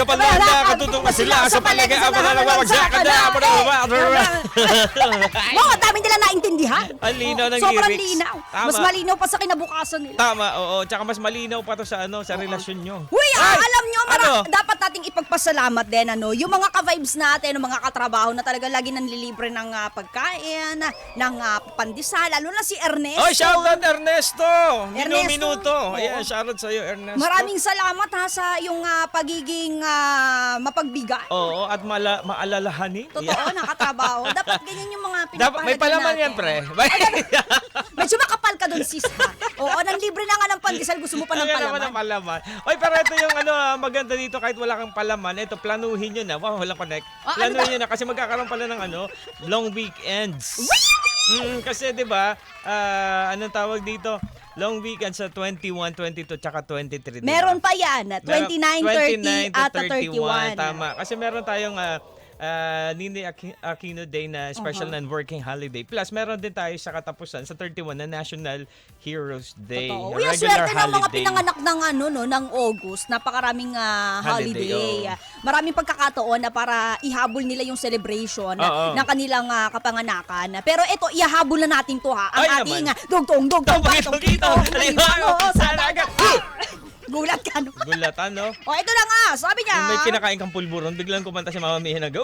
kapalanda, katutong ka sila sa palagay. Ang dami nila naintindihan. Ang linaw ng Sobrang lyrics. linaw. Tama. Mas malinaw pa sa kinabukasan nila. Tama, oo. Tsaka mas malinaw pa to sa sa relasyon nyo. Uy, alam nyo, Ano? dapat nating ipagpasalamat din, yung mga ka-vibes natin, yung mga katrabaho na talaga lagi nanlilibre ng pagkain, ng pandesal, lalo na si Ernesto. Oy, shoutout Ernesto! Ernesto. Minuto. Oo. Ayan, shoutout sa'yo, Ernesto. Maraming salamat sa yung pagiging mapagbigay. Oo, at maalalahanin. Totoo, nakatrabaho. Dapat ganyan yung mga pinapahalaga May palaman natin. yan, pre. Medyo makapal ka dun, sis, ha? Oo, nang libre na nga ng pandesal, gusto mo pa ng Ayan naman ang palaman. palaman. Oy, pero ito yung maganda dito kahit wala kang palaman. Ito, planuhin nyo na. Wow, walang connect. Planuhin nyo na kasi magkakaroon pala ng long weekends. Kasi 'di ba, anong tawag dito? Long weekend sa 21, 22, tsaka 23. Diba? Meron pa yan, 29, 30, at 31. Tama. Kasi meron tayong Ninoy Aquino Day na special non-working holiday. Plus, meron din tayo sa katapusan, sa 31 na National Heroes Day. Totoo. Uy, ang swerte ng mga pinanganak ng August. Napakaraming holiday. Maraming pagkakataon na para ihabol nila yung celebration ng kanilang kapanganakan. Pero ito, ihahabol na natin to, ha. Ang Ay, ating naman. dugtong, Kitong, sa dagat. Gulat ka, no? Gulatan, no? O, ito na nga. Sabi niya. Kung may kinakain kang pulburon, biglang kumanta si Mama Mia na go.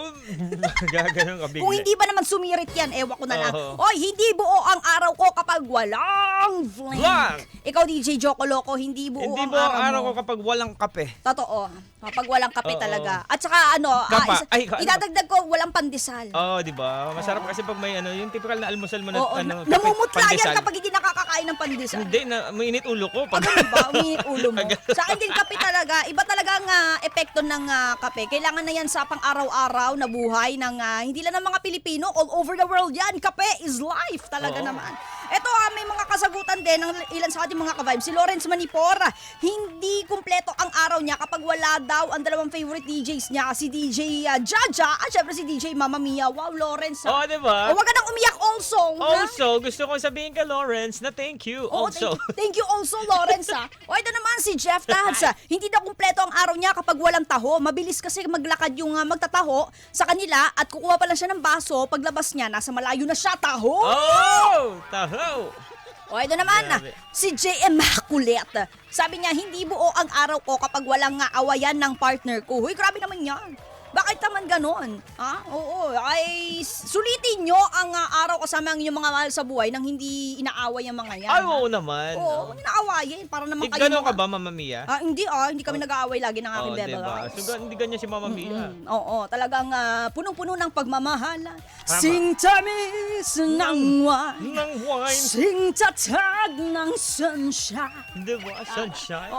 Gaganon ka bigla. Kung hindi ba naman sumirit yan, ewan ko na lang. Oo. Oy, hindi buo ang araw ko kapag walang flank. Blank! Ikaw, DJ Joko Loco, hindi buo Hindi ang mo ang araw araw mo. ko kapag walang kape. Totoo. Kapag walang kape Oo. talaga. At saka Kapa. Ay, ano? idadagdag ko, walang pandesal. Oo, di ba? Masarap kasi pag may yung typical na almusal mo na Oo, kape, namumutla yan pandesal. kapag hindi nakakakain ng pandesal. Hindi, mainit ulo ko. Pag... Ano ba? Uminit ulo mo. Sa akin din kape talaga. Iba talaga ang epekto ng kape. Kailangan na yan sa pang-araw-araw na buhay ng hindi lang ng mga Pilipino. All over the world yan. Kape is life talaga Oo. naman. Ito may mga kasagutan din ng ilan sa ating mga ka-vibes. Si Lawrence Manipor, hindi kumpleto ang araw niya kapag wala daw ang dalawang favorite DJs niya. Si DJ Jaja at syempre si DJ Mama Mia. Wow, Lawrence. Oo, di ba? Huwag ka nang umiyak also. ha? Also, gusto kong sabihin kay Lawrence na thank you. Oo, Also. thank you also, Lawrence, ha. O, ito naman si Jeff Tads, hindi daw kumpleto ang araw niya kapag walang taho. Mabilis kasi maglakad yung magtataho sa kanila at kukuha pa lang siya ng baso. Paglabas niya, nasa malayo na siya, taho. Oh! Taho! O, ito naman, Grabe. si J. Immaculate. Sabi niya, hindi buo ang araw ko kapag walang awayan ng partner ko. Huy, grabe naman yan. Bakit naman ganon? Oo, ay sulitin nyo ang araw kasama ang inyong mga mahal sa buhay nang hindi inaaway ang mga yan. Ay, oo naman. Oo, inaawayin. Para naman kayo. Gano'n ka ba, Mama Mia? Hindi kami nag-aaway lagi ng aking bebe. diba? So, hindi ganyan si Mama Mia. Oo, talagang punong-puno ng pagmamahalan. Sing tamis ng wine. Nang wine. Sing tatag ng sunshine. Di ba? Sunshine. Oh,